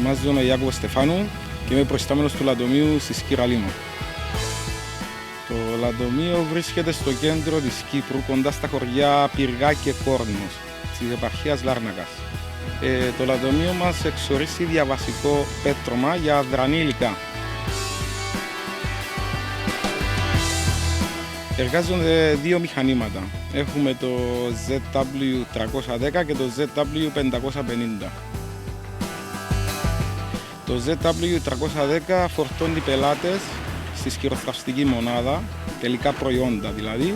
Ονομάζομαι Ιάκωβος Στεφάνου και είμαι προϊστάμενος του Λατομείου στη Σκύρα Λίμνο. Το Λατομείο βρίσκεται στο κέντρο της Κύπρου, κοντά στα χωριά Πυργά και Κόρνος, της επαρχίας Λάρνακας. Το Λατομείο μας εξορίσει διαβασικό πέτρωμα για αδρανή υλικά. Εργάζονται δύο μηχανήματα. Έχουμε το ZW310 και το ZW550. Το ZW310 φορτώνει πελάτες στη σκυροθραυστική μονάδα, τελικά προϊόντα δηλαδή,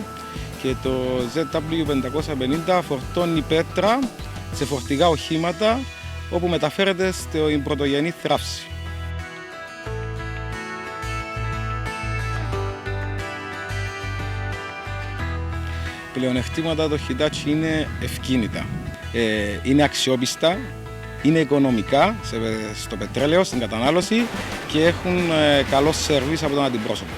και το ZW550 φορτώνει πέτρα σε φορτηγά οχήματα, όπου μεταφέρεται στην πρωτογενή θράψη. Πλεονεκτήματα το Hitachi είναι ευκίνητα. Είναι αξιόπιστα, είναι οικονομικά στο πετρέλαιο, στην κατανάλωση και έχουν καλό σερβίς από τον αντιπρόσωπο.